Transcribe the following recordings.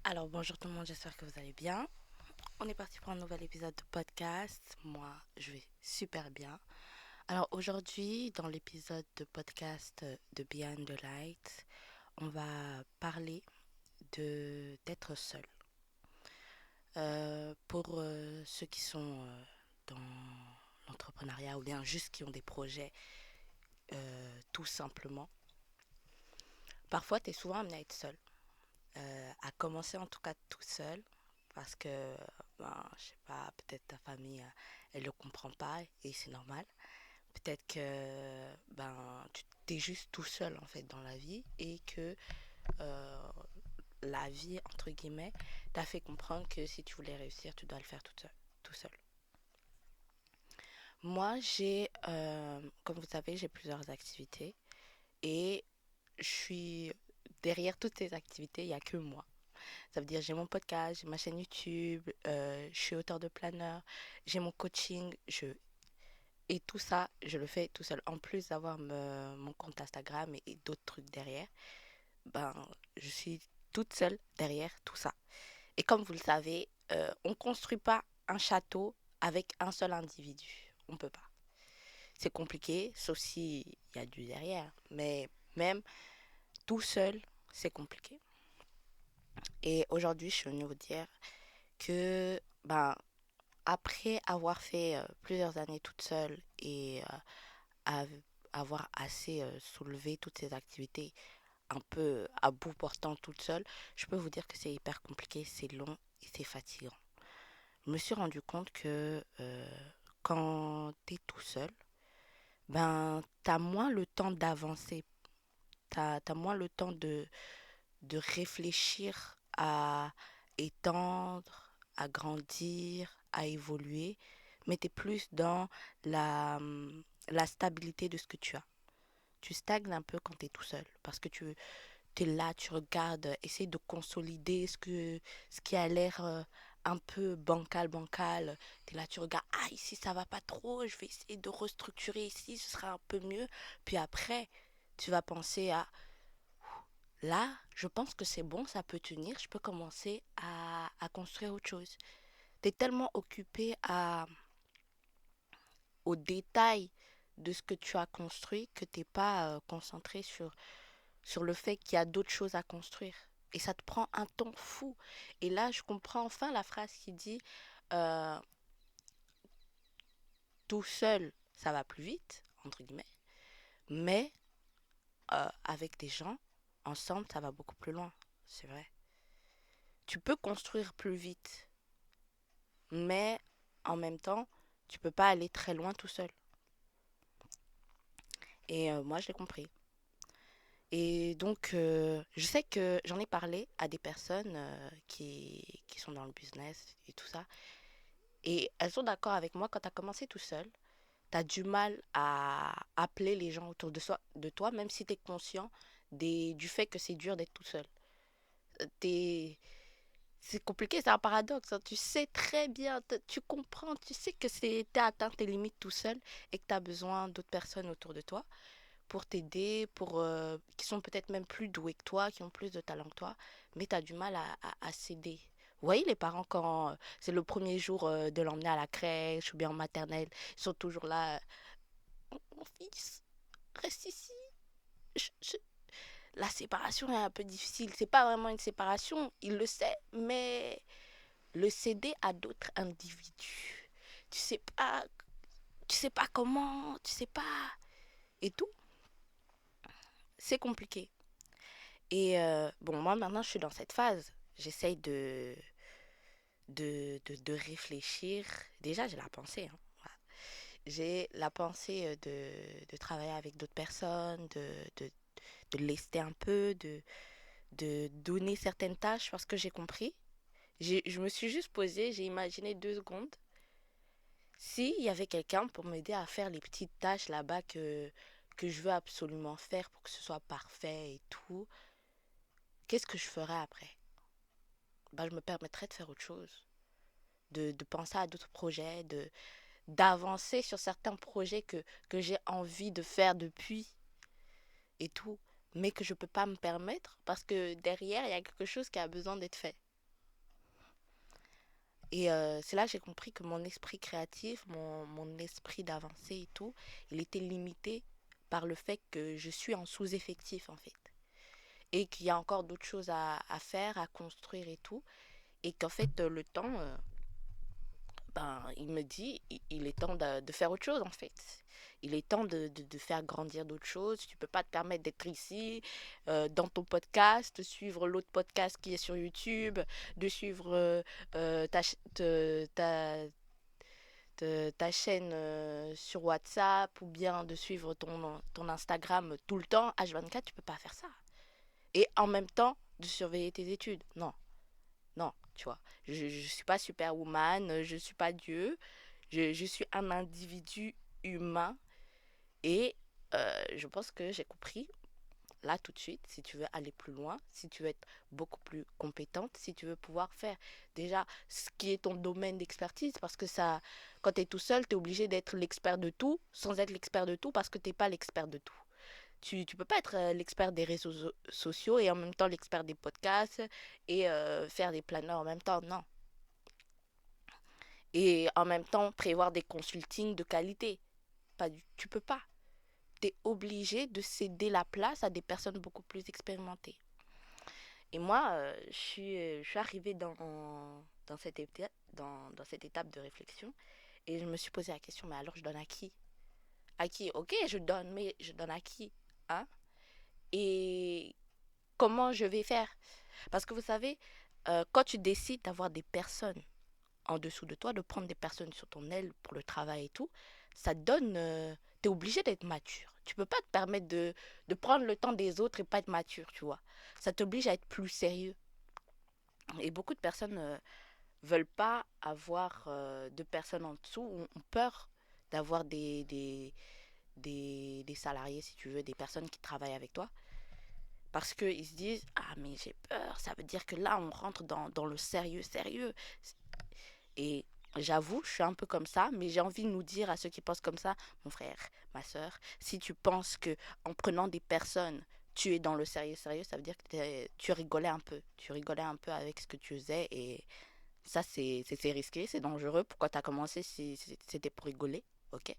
Alors bonjour tout le monde, j'espère que vous allez bien. On est parti pour un nouvel épisode de podcast. Moi, je vais super bien. Alors aujourd'hui, dans l'épisode de podcast de Behind the Light, on va parler de d'être seul. Pour ceux qui sont dans l'entrepreneuriat ou bien juste qui ont des projets, tout simplement. Parfois, tu es souvent amené à être seul. À commencer en tout cas tout seul parce que je sais pas, peut-être ta famille elle le comprend pas et c'est normal. Peut-être que tu t'es juste tout seul en fait dans la vie et que euh, la vie entre guillemets t'a fait comprendre que si tu voulais réussir tu dois le faire tout seul. Moi comme vous savez j'ai plusieurs activités et je suis derrière toutes ces activités il y a que moi. Ça veut dire j'ai mon podcast, j'ai ma chaîne YouTube, je suis auteur de planeur, j'ai mon coaching, et tout ça, je le fais tout seul. En plus d'avoir mon compte Instagram et d'autres trucs derrière, ben, je suis toute seule derrière tout ça. Et comme vous le savez, on ne construit pas un château avec un seul individu. On ne peut pas. C'est compliqué, sauf s'il y a du derrière. Mais même tout seul, c'est compliqué. Et aujourd'hui, je suis venue vous dire que après avoir fait plusieurs années toute seule et avoir assez soulevé toutes ces activités un peu à bout portant toute seule, je peux vous dire que c'est hyper compliqué, c'est long et c'est fatigant. Je me suis rendu compte que quand tu es tout seul, t'as moins le temps d'avancer, t'as moins le temps de réfléchir à étendre, à grandir, à évoluer, mais tu es plus dans la, la stabilité de ce que tu as. Tu stagnes un peu quand tu es tout seul parce que tu es là, tu regardes, essaye de consolider ce qui a l'air un peu bancal. Tu es là, tu regardes, ah ici ça va pas trop, je vais essayer de restructurer ici, ce sera un peu mieux. Puis après, tu vas penser à là, je pense que c'est bon, ça peut tenir, je peux commencer à construire autre chose. Tu es tellement occupé aux détails de ce que tu as construit que tu n'es pas concentré sur le fait qu'il y a d'autres choses à construire. Et ça te prend un temps fou. Et là, je comprends enfin la phrase qui dit euh, tout seul, ça va plus vite, entre guillemets, mais avec des gens, ensemble, ça va beaucoup plus loin. C'est vrai. Tu peux construire plus vite, mais en même temps, tu peux pas aller très loin tout seul. Et moi, je l'ai compris. Et donc, je sais que j'en ai parlé à des personnes qui sont dans le business et tout ça. Et elles sont d'accord avec moi, quand tu as commencé tout seul, tu as du mal à appeler les gens autour de toi, même si tu es conscient du fait que c'est dur d'être tout seul. T'es, c'est compliqué, c'est un paradoxe, hein. Tu sais très bien, tu comprends, tu sais que tu as atteint tes limites tout seul et que tu as besoin d'autres personnes autour de toi pour t'aider, qui sont peut-être même plus doués que toi, qui ont plus de talent que toi, mais tu as du mal à céder. Vous voyez, les parents, quand c'est le premier jour de l'emmener à la crèche ou bien en maternelle, ils sont toujours là. Mon fils, reste ici. Je- je- La séparation est un peu difficile. C'est pas vraiment une séparation, il le sait, mais le céder à d'autres individus. Tu sais pas, tu sais pas comment, tu sais pas. Et tout, c'est compliqué. Et bon, moi maintenant je suis dans cette phase. J'essaye de réfléchir. Déjà, j'ai la pensée, hein. Voilà. J'ai la pensée de travailler avec d'autres personnes, de lester un peu, de donner certaines tâches parce que j'ai compris. Je me suis juste posée, j'ai imaginé 2 secondes. S'il y avait quelqu'un pour m'aider à faire les petites tâches là-bas que je veux absolument faire pour que ce soit parfait et tout, qu'est-ce que je ferais après? Je me permettrais de faire autre chose, de penser à d'autres projets, d'avancer sur certains projets que j'ai envie de faire depuis et tout, mais que je ne peux pas me permettre parce que derrière, il y a quelque chose qui a besoin d'être fait. Et c'est là que j'ai compris que mon esprit créatif, mon esprit d'avancée et tout, il était limité par le fait que je suis en sous-effectif en fait. Et qu'il y a encore d'autres choses à faire, à construire et tout. Et qu'en fait, le temps, ben, il me dit, il est temps de faire autre chose en fait. Il est temps de faire grandir d'autres choses. Tu peux pas te permettre d'être ici, dans ton podcast, de suivre l'autre podcast qui est sur YouTube, de suivre ta chaîne sur WhatsApp ou bien de suivre ton Instagram tout le temps, H24, tu peux pas faire ça. Et en même temps, de surveiller tes études. Non, non, tu vois. Je suis pas superwoman, je suis pas Dieu. Je suis un individu humain et je pense que j'ai compris là tout de suite, si tu veux aller plus loin, si tu veux être beaucoup plus compétente, si tu veux pouvoir faire déjà ce qui est ton domaine d'expertise, parce que ça, quand tu es tout seul, tu es obligé d'être l'expert de tout sans être l'expert de tout parce que tu n'es pas l'expert de tout. Tu peux pas être l'expert des réseaux sociaux et en même temps l'expert des podcasts et faire des planeurs en même temps, non. Et en même temps prévoir des consultings de qualité. Tu peux pas. Tu es obligé de céder la place à des personnes beaucoup plus expérimentées. Et moi, je suis arrivée dans cette étape de réflexion et je me suis posé la question, mais alors je donne à qui? À qui? Ok, je donne, mais je donne à qui? Hein? Et comment je vais faire? Parce que vous savez, quand tu décides d'avoir des personnes en dessous de toi, de prendre des personnes sur ton aile pour le travail et tout, ça te donne... t'es obligé d'être mature. Tu peux pas te permettre de prendre le temps des autres et pas être mature, tu vois. Ça t'oblige à être plus sérieux. Et beaucoup de personnes veulent pas avoir de personnes en dessous, ont peur d'avoir des salariés, si tu veux, des personnes qui travaillent avec toi. Parce qu'ils se disent, ah mais j'ai peur, ça veut dire que là on rentre dans le sérieux, sérieux. Et j'avoue, je suis un peu comme ça, mais j'ai envie de nous dire à ceux qui pensent comme ça, mon frère, ma soeur, si tu penses que en prenant des personnes, tu es dans le sérieux, sérieux, ça veut dire que tu rigolais un peu. Tu rigolais un peu avec ce que tu faisais et ça, c'est risqué, c'est dangereux. Pourquoi tu as commencé si c'était pour rigoler, ok?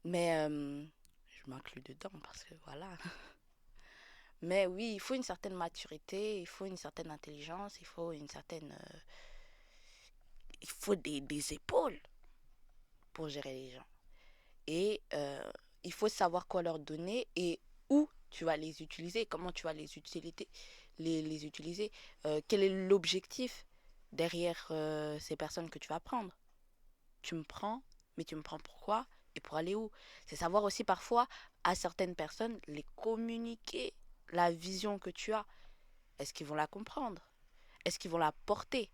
Mais je m'inclus dedans parce que voilà. Mais oui, il faut une certaine maturité, il faut une certaine intelligence, il faut une certaine... il faut des épaules pour gérer les gens. Et il faut savoir quoi leur donner et où tu vas les utiliser, comment tu vas les utiliser, quel est l'objectif derrière ces personnes que tu vas prendre. Tu me prends, mais tu me prends pourquoi et pour aller où? C'est savoir aussi parfois à certaines personnes les communiquer la vision que tu as. Est-ce qu'ils vont la comprendre? Est-ce qu'ils vont la porter?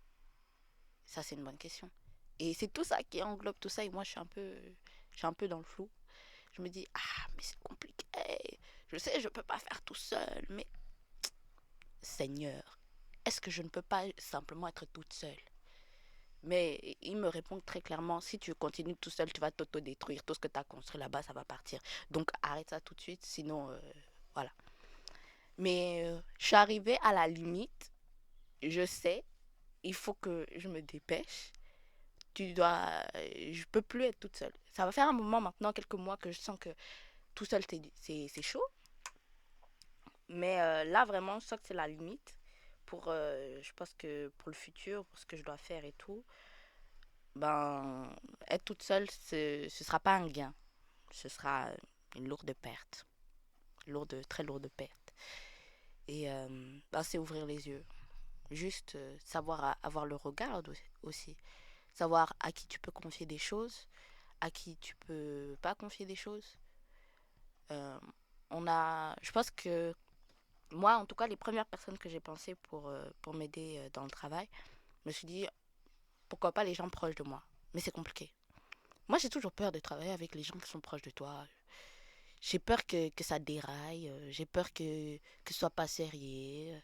Ça, c'est une bonne question. Et c'est tout ça qui englobe tout ça et moi, je suis un peu dans le flou. Je me dis, ah, mais c'est compliqué. Je sais, je ne peux pas faire tout seul, mais Seigneur, est-ce que je ne peux pas simplement être toute seule? Mais il me répond très clairement, si tu continues tout seul, tu vas t'autodétruire. Tout ce que tu as construit là-bas, ça va partir. Donc arrête ça tout de suite, sinon, voilà. Mais je suis arrivée à la limite. Je sais, il faut que je me dépêche. Je peux plus être toute seule. Ça va faire un moment maintenant, quelques mois, que je sens que tout seul, c'est chaud. Mais là, vraiment, je sens que c'est la limite. Je pense que pour le futur, pour ce que je dois faire et tout, ben, être toute seule, ce sera pas un gain. Ce sera une lourde perte. Très lourde perte. Et ben, c'est ouvrir les yeux. Juste savoir avoir le regard aussi. Savoir à qui tu peux confier des choses, à qui tu peux pas confier des choses. Euh, je pense que moi, en tout cas, les premières personnes que j'ai pensées pour m'aider dans le travail, je me suis dit, pourquoi pas les gens proches de moi. Mais c'est compliqué. Moi, j'ai toujours peur de travailler avec les gens qui sont proches de toi. J'ai peur que ça déraille. J'ai peur que ce soit pas sérieux.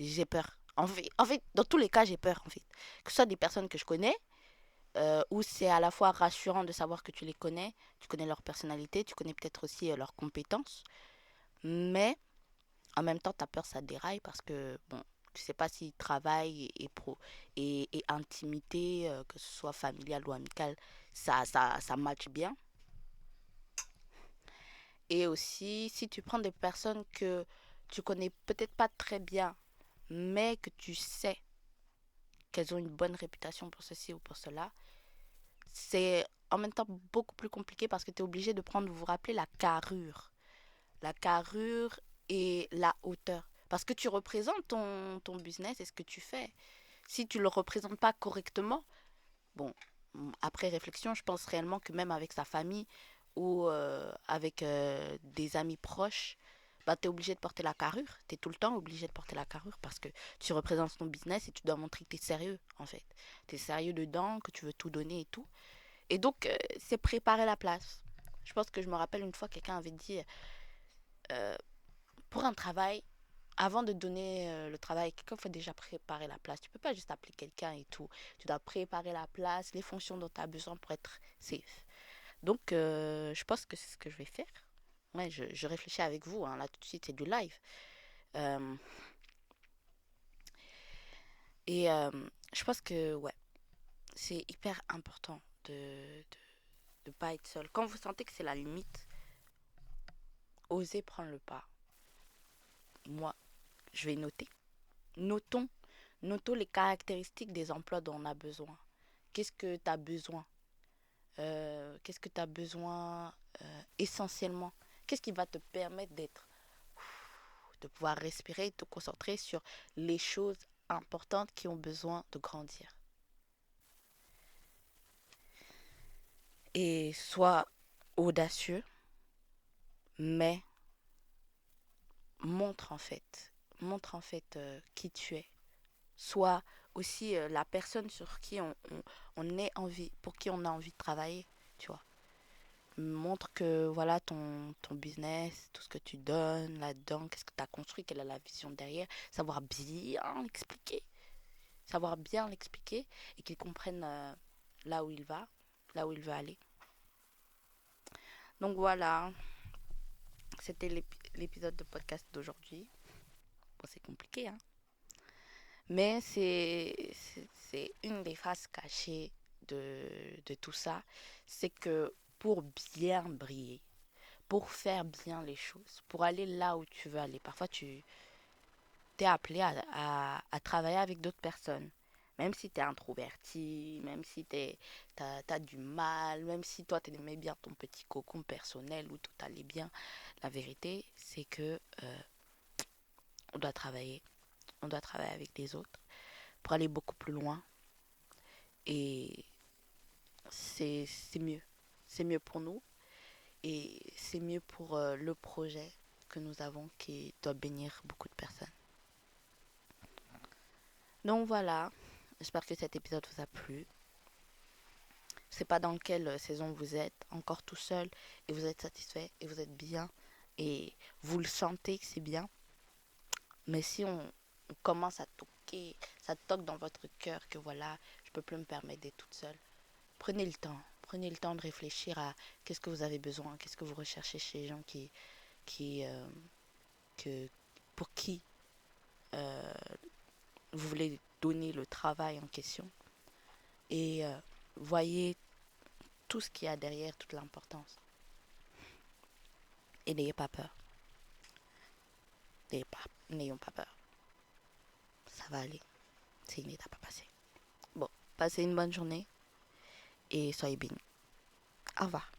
J'ai peur. En fait, dans tous les cas, j'ai peur, en fait. Que ce soit des personnes que je connais, où c'est à la fois rassurant de savoir que tu connais leur personnalité, tu connais peut-être aussi leurs compétences. Mais en même temps, tu as peur que ça déraille parce que, bon, Tu sais pas si travail et intimité, que ce soit familiale ou amicale, ça match bien. Et aussi, si tu prends des personnes que tu connais peut-être pas très bien, mais que tu sais qu'elles ont une bonne réputation pour ceci ou pour cela, c'est en même temps beaucoup plus compliqué parce que tu es obligé de prendre, vous vous rappelez, la carrure. La carrure et la hauteur. Parce que tu représentes ton business et ce que tu fais. Si tu ne le représentes pas correctement, bon, après réflexion, je pense réellement que même avec sa famille ou avec des amis proches, bah, tu es obligé de porter la carrure. Tu es tout le temps obligé de porter la carrure parce que tu représentes ton business et tu dois montrer que tu es sérieux, en fait. Tu es sérieux dedans, que tu veux tout donner et tout. Et donc, c'est préparer la place. Je pense que je me rappelle une fois, quelqu'un avait dit, euh, pour un travail, avant de donner le travail à quelqu'un, il faut déjà préparer la place. Tu peux pas juste appeler quelqu'un et tout. Tu dois préparer la place, les fonctions dont tu as besoin pour être safe. Donc, je pense que c'est ce que je vais faire. Ouais, je réfléchis avec vous, hein. Là, tout de suite, c'est du live. Euh, je pense que, ouais, c'est hyper important de pas être seul. Quand vous sentez que c'est la limite, osez prendre le pas. Moi, je vais noter. Notons, notons les caractéristiques des emplois dont on a besoin. Qu'est-ce que tu as besoin? Qu'est-ce que tu as besoin essentiellement? Qu'est-ce qui va te permettre de pouvoir respirer et te concentrer sur les choses importantes qui ont besoin de grandir? Et sois audacieux, mais montre en fait, qui tu es. Sois aussi la personne sur qui on est envie, pour qui on a envie de travailler, tu vois. Montre que voilà ton business, tout ce que tu donnes là-dedans, qu'est-ce que tu as construit, quelle est la vision derrière, savoir bien l'expliquer et qu'il comprenne là où il va, là où il veut aller. Donc voilà, c'était l'épisode de podcast d'aujourd'hui. Bon, c'est compliqué, hein, mais c'est une des faces cachées de tout ça, c'est que pour bien briller, pour faire bien les choses, pour aller là où tu veux aller. Parfois, tu t'es appelé à travailler avec d'autres personnes. Même si tu es introverti, même si t'as du mal, même si toi, tu aimais bien ton petit cocon personnel où tout allait bien. La vérité, c'est que on doit travailler. On doit travailler avec les autres pour aller beaucoup plus loin. Et c'est mieux. C'est mieux pour nous. Et c'est mieux pour le projet que nous avons qui doit bénir beaucoup de personnes. Donc voilà, j'espère que cet épisode vous a plu. Je sais pas dans quelle saison vous êtes, encore tout seul, et vous êtes satisfait, et vous êtes bien, et vous le sentez que c'est bien. Mais si on commence à toquer, ça toque dans votre cœur que voilà, je peux plus me permettre d'être toute seule. Prenez le temps. Prenez le temps de réfléchir à qu'est-ce que vous avez besoin, qu'est-ce que vous recherchez chez les gens qui, que, pour qui euh, vous voulez donner le travail en question. Et voyez tout ce qu'il y a derrière, toute l'importance. Et n'ayez pas peur. N'ayons pas peur. Ça va aller. C'est une étape à passer. Bon, passez une bonne journée et soyez bénis. Au revoir.